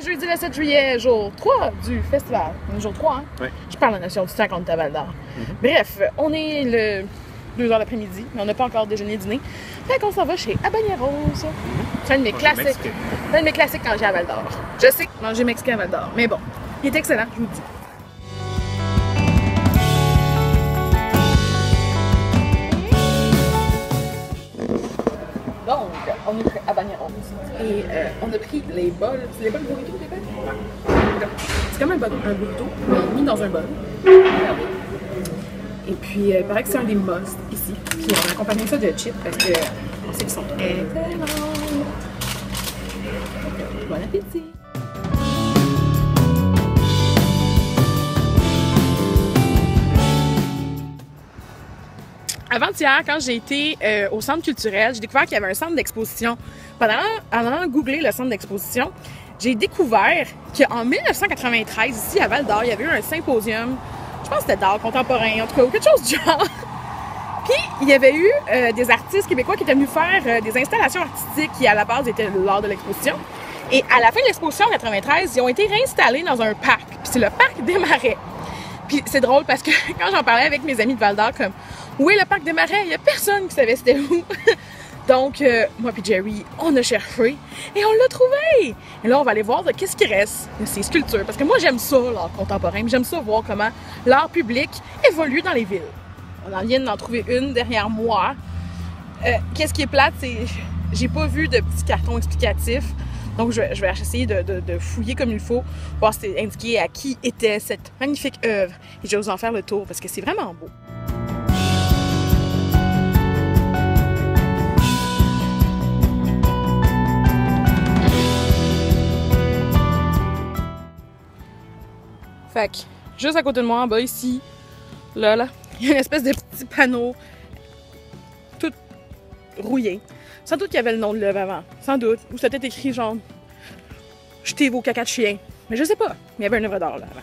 jeudi le 7 juillet, jour 3 du festival. Jour 3, hein? Oui. Je parle de la notion du temps quand on est à Val-d'Or. Bref, on est le 2h l'après-midi, mais on n'a pas encore déjeuné-dîner. Fait qu'on s'en va chez Habaneros. C'est un de mes classiques. C'est un de mes classiques quand j'ai à Val-d'Or. Je sais manger mexicain à Val-d'Or, mais bon, il est excellent, je vous le dis. Donc, on est chez Habaneros. Et on a pris les bols. C'est les bols burrito, les bols? C'est comme un burrito, mais mis dans un bol. Et puis, il paraît que c'est un des must ici. Puis, on a accompagné ça de chips parce que on sait qu'ils sont excellents. Bon appétit! Avant-hier, quand j'ai été au centre culturel, j'ai découvert qu'il y avait un centre d'exposition. En allant googler le centre d'exposition, j'ai découvert qu'en 1993, ici à Val-d'Or, il y avait eu un symposium, je pense que c'était d'art contemporain, en tout cas, ou quelque chose du genre. Puis, il y avait eu des artistes québécois qui étaient venus faire des installations artistiques qui, à la base, étaient lors de l'exposition. Et à la fin de l'exposition en 93, ils ont été réinstallés dans un parc. Puis c'est le parc des Marais. Puis c'est drôle parce que quand j'en parlais avec mes amis de Val-d'Or, comme « Où est le parc des Marais? » Il n'y a personne qui savait c'était où. Donc, moi puis Jerry, on a cherché et on l'a trouvé! Et là, on va aller voir qu'est-ce qui reste de ces sculptures. Parce que moi, j'aime ça, l'art contemporain. J'aime ça voir comment l'art public évolue dans les villes. On en vient d'en trouver une derrière moi. Qu'est-ce qui est plate, c'est j'ai pas vu de petits cartons explicatifs. Donc, je vais essayer de fouiller comme il faut, voir si c'est indiqué à qui était cette magnifique œuvre. Et je vais vous en faire le tour parce que c'est vraiment beau. Fait que, juste à côté de moi, en bas, ici, là, il y a une espèce de petit panneau tout rouillé. Sans doute qu'il y avait le nom de l'œuvre avant. Sans doute. Ou c'était écrit genre « Jetez vos caca de chien ». Mais je sais pas. Mais il y avait une œuvre d'art là avant.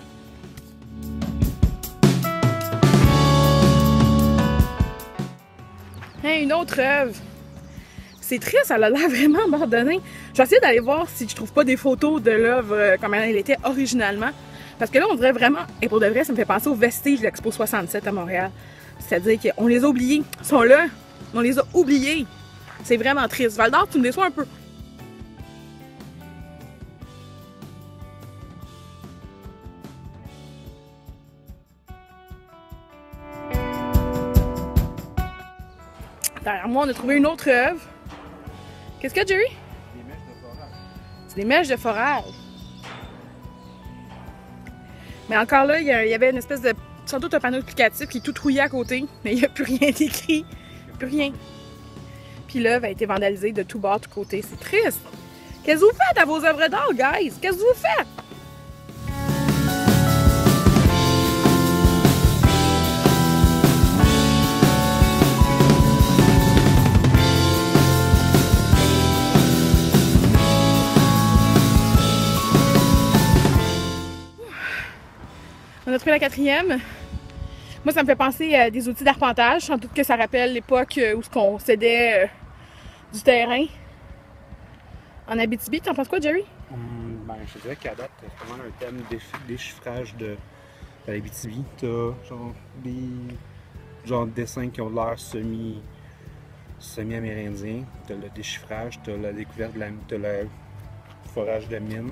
Hey, une autre œuvre. C'est triste, elle a l'air vraiment abandonnée. Je vais essayer d'aller voir si je trouve pas des photos de l'œuvre comme elle était originalement. Parce que là, on dirait vraiment, et pour de vrai, ça me fait penser aux vestiges de l'Expo 67 à Montréal. C'est-à-dire qu'on les a oubliés. Ils sont là, on les a oubliés. C'est vraiment triste. Val-d'Or, tu me déçois un peu. Derrière moi, on a trouvé une autre œuvre. Qu'est-ce que, Jerry? Des mèches de forage. C'est des mèches de forage. Mais encore là, il y avait une espèce de... sans doute un panneau explicatif qui est tout trouillé à côté, mais il n'y a plus rien d'écrit. Plus rien. Puis l'œuvre a été vandalisée de tout bord, de tout côté. C'est triste. Qu'est-ce que vous faites à vos œuvres d'art, guys? Qu'est-ce que vous faites? On a trouvé la quatrième. Moi, ça me fait penser à des outils d'arpentage. Sans doute que ça rappelle l'époque où on cédait du terrain en Abitibi. T'en penses quoi, Jerry? Ben, je dirais qu'à date, c'est vraiment un thème déchiffrage de l'Abitibi. T'as des dessins qui ont l'air semi-amérindiens. T'as le déchiffrage, t'as la découverte t'as le forage de mine.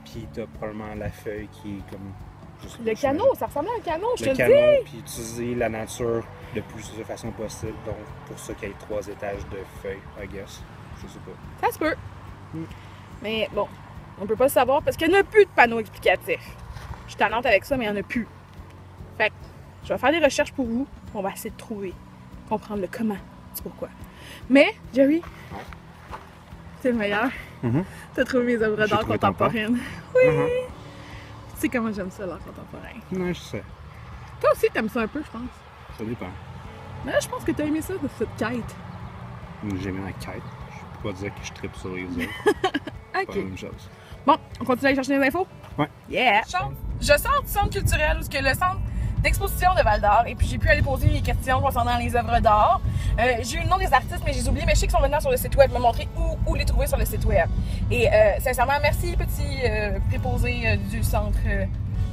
Puis t'as probablement la feuille qui est comme... Le canot, ça ressemble à un canot, je te le dis! Le canot, puis utiliser la nature de façon possible. Donc, pour ça qu'il y ait 3 étages de feuilles, I guess. Je sais pas. Ça se peut. Mais bon, on peut pas le savoir parce qu'il n'y en a plus de panneaux explicatifs. Je suis tannante avec ça, mais il n'y en a plus. Fait que je vais faire des recherches pour vous. On va essayer de trouver, comprendre le comment, c'est pourquoi. Mais, Jerry, c'est le meilleur. T'as trouvé mes œuvres d'art contemporaines. Oui! Tu sais comment j'aime ça, l'art contemporain. Non, je sais. Toi aussi, t'aimes ça un peu, je pense. Ça dépend. Mais là, je pense que t'as aimé ça, de cette quête. J'ai aimé la quête. Je peux pas dire que je tripe sur les œuvres. OK. Pas la même chose. Bon, on continue à aller chercher des infos? Ouais. Yeah! Je sors du centre culturel où le centre d'exposition de Val-d'Or. Et puis j'ai pu aller poser des questions concernant les œuvres d'art. J'ai eu le nom des artistes, mais je les ai oubliés. Mais je sais qu'ils sont maintenant sur le site web, me montrer où les trouver sur le site web. Et sincèrement, merci petit préposé du centre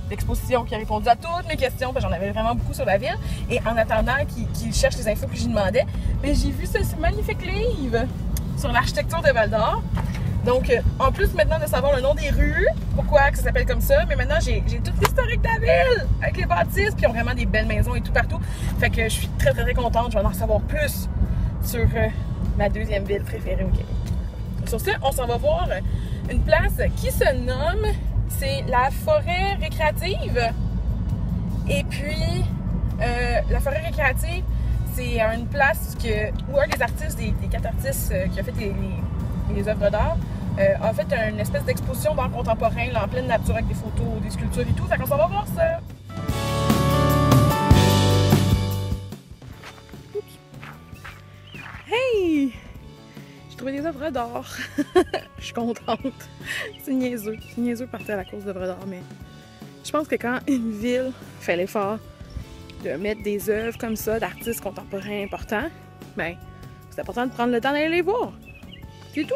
d'exposition qui a répondu à toutes mes questions, parce que j'en avais vraiment beaucoup sur la ville. Et en attendant qu'il cherche les infos que j'y demandais, mais j'ai vu ce magnifique livre sur l'architecture de Val-d'Or. Donc, en plus maintenant de savoir le nom des rues, pourquoi que ça s'appelle comme ça, mais maintenant j'ai tout l'historique de la ville, avec les bâtisses, puis ils ont vraiment des belles maisons et tout partout. Fait que je suis très très très contente, je vais en savoir plus sur ma deuxième ville préférée au Québec. Sur ce, on s'en va voir une place qui se nomme, c'est la forêt récréative. Et puis, la forêt récréative, c'est une place où un des artistes, des 4 artistes qui a fait les œuvres d'art, a fait une espèce d'exposition d'art contemporain là, en pleine nature avec des photos, des sculptures et tout. Fait qu'on s'en va voir ça. Oups. Hey! J'ai trouvé des œuvres d'art. Je suis contente. C'est niaiseux. C'est niaiseux de partir à la course d'œuvres d'art, mais je pense que quand une ville fait l'effort de mettre des œuvres comme ça d'artistes contemporains importants, ben c'est important de prendre le temps d'aller les voir. C'est tout.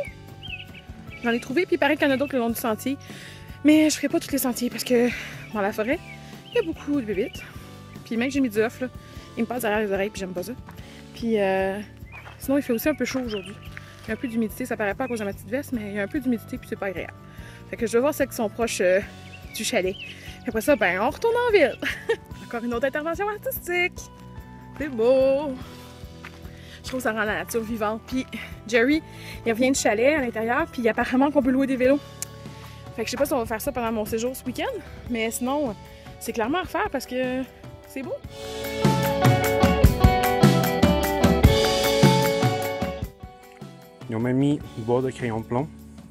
J'en ai trouvé, puis il paraît qu'il y en a d'autres le long du sentier. Mais je ferai pas tous les sentiers parce que dans la forêt, il y a beaucoup de bébites. Puis même que j'ai mis du œuf, là, il me passe derrière les oreilles, puis j'aime pas ça. Puis sinon, il fait aussi un peu chaud aujourd'hui. Il y a un peu d'humidité, ça paraît pas à cause de ma petite veste, mais il y a un peu d'humidité, puis c'est pas agréable. Fait que je vais voir celles qui sont proches du chalet. Et après ça, ben, on retourne en ville. Encore une autre intervention artistique. C'est beau. Je trouve que ça rend la nature vivante. Puis Jerry, il revient du chalet à l'intérieur, puis apparemment qu'on peut louer des vélos. Fait que je sais pas si on va faire ça pendant mon séjour ce week-end, mais sinon, c'est clairement à refaire parce que c'est beau. Ils ont même mis une boîte de crayon de plomb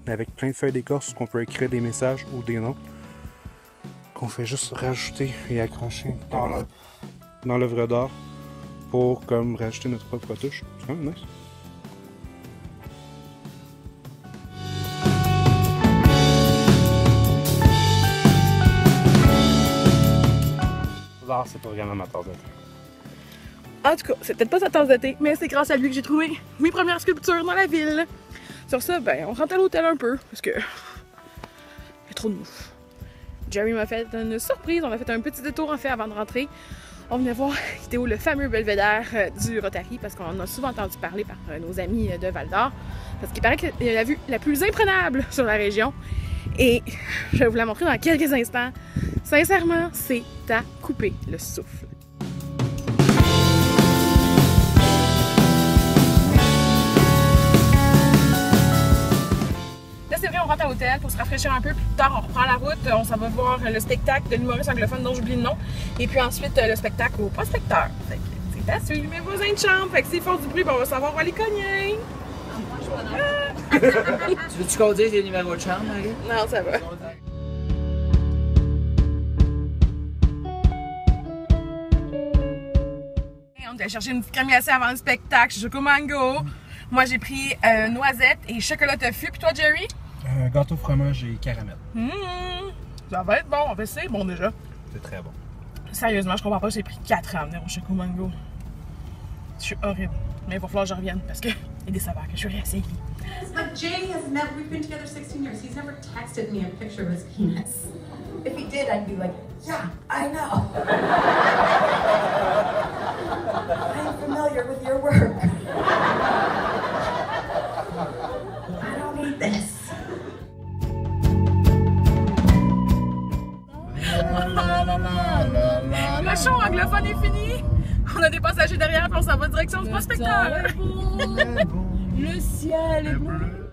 avec plein de feuilles d'écorce qu'on peut écrire des messages ou des noms qu'on fait juste rajouter et accrocher dans l'œuvre d'art pour comme rajouter notre propre touche. C'est quand même nice. L'art, c'est pas vraiment ma tasse de thé. En tout cas, c'est peut-être pas sa tasse de thé, mais c'est grâce à lui que j'ai trouvé mes premières sculptures dans la ville. Sur ça, ben, on rentre à l'hôtel un peu, parce que il y a trop de mouffe. Jerry m'a fait une surprise, on a fait un petit détour en fait avant de rentrer. On venait voir Théo, le fameux belvédère du Rotary, parce qu'on en a souvent entendu parler par nos amis de Val-d'Or. Parce qu'il paraît qu'il a la vue la plus imprenable sur la région. Et je vais vous la montrer dans quelques instants. Sincèrement, c'est à couper le souffle. C'est vrai, on rentre à l'hôtel pour se rafraîchir un peu. Plus tard, on reprend la route. On s'en va voir le spectacle de l'humoriste anglophone dont j'oublie le nom. Et puis ensuite, le spectacle au prospecteur. C'est à suivre mes voisins de chambre. Fait que s'ils font du bruit, ben, on va savoir où aller cogner. Tu veux-tu qu'on dise les numéros de chambre, Marie? Non, ça va. On a cherché une petite crème glacée avant le spectacle. Choco mango. Moi, j'ai pris noisette et chocolat tofu. Puis toi, Jerry? Gâteau fromage et caramel. Ça va être bon. En fait, c'est bon déjà. C'est très bon. Sérieusement, je comprends pas. J'ai pris 4 ans à venir au Choco Mango. Je suis horrible. Mais il va falloir que je revienne parce qu'il y a des saveurs que je suis réessayer. But Jay has never, we've been together 16 years. He's never texted me a picture of his penis. If he did, I'd be like, yeah, I know. I'm familiar with your work. I don't need this. Le show anglophone est fini. On a des passagers derrière puis on s'en va direction du prospecteur. Le ciel est bleu.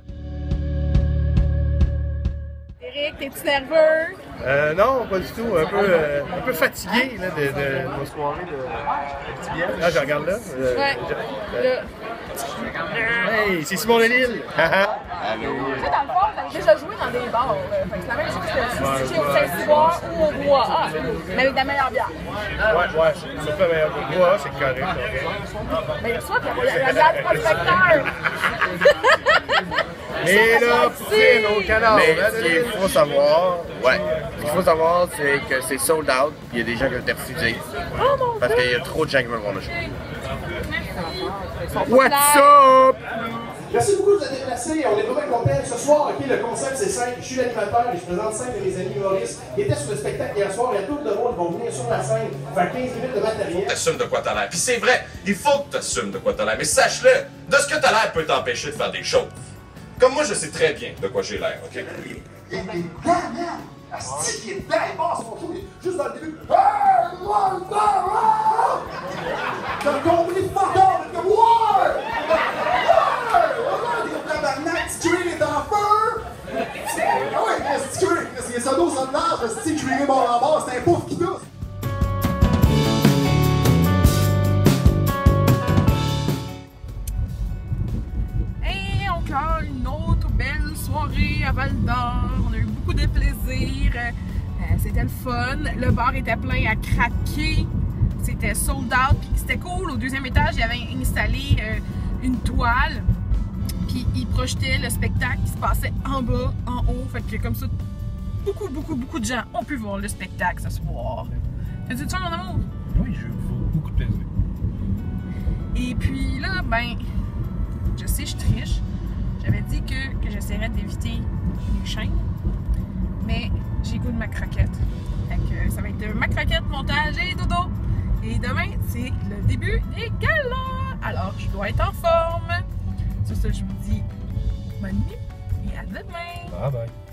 Eric, t'es-tu nerveux? Non, pas du tout. Un peu fatigué là, de ma soirée de petit bière. Ah, je regarde là. Ouais. Là. Hey, c'est Simon Delisle! Tu Allô! sais, dans le fond, vous avez déjà joué dans des bars. Fait que c'est la même chose que si au Saint-Cyboire ou au Brouhaha, mais avec de la meilleure bière. Ouais, c'est pas meilleur pour moi, c'est correct. Mais il y a ça, puis il y a la bière du prospecteur. Et là, poutine au canard. Mais ce qu'il faut savoir, c'est que c'est sold out, puis il y a des gens qui ont été refusés. Parce qu'il y a trop de gens qui veulent voir le show. What's up? Merci beaucoup de vous être déplacés. On est vraiment contents ce soir. Okay, le concept, c'est simple. Je suis l'animateur et je présente 5 de mes amis humoristes qui étaient sur le spectacle hier soir. Et à tout le monde, ils vont venir sur la scène faire 15 minutes de matériel. T'assumes de quoi t'as l'air. Puis c'est vrai, il faut que t'assumes de quoi t'as l'air. Mais sache-le, de ce que t'as l'air peut t'empêcher de faire des choses. Comme moi, je sais très bien de quoi j'ai l'air, OK? Il est dedans, man! Asti, il est dedans, il passe son show, il est juste dans le début. Hey, mon gars! T'as compris fuck off, comme ouais! Sticky est en feu! Ah ouais, Sticky, il est son dos sur le large, Sticky est bord en bord, c'est un pouf qui tousse! Et encore une autre belle soirée à Val-d'Or. On a eu beaucoup de plaisir. C'était le fun. Le bar était plein à craquer. C'était sold out. Puis c'était cool. Au deuxième étage, il y avait installé une toile. Puis il projetait le spectacle qui se passait en bas, en haut. Fait que comme ça, beaucoup de gens ont pu voir le spectacle ce soir. Fais-tu ça, mon amour? Oui, j'ai eu beaucoup de plaisir. Et puis là, ben, je sais, je triche. J'avais dit que j'essaierais d'éviter les chaînes. Mais j'ai goût de ma croquette. Fait que ça va être ma croquette, montage et dodo. Et demain, c'est le début des galas. Alors, je dois être en forme. Sur ce, je vous dis bonne nuit et à demain. Bye bye.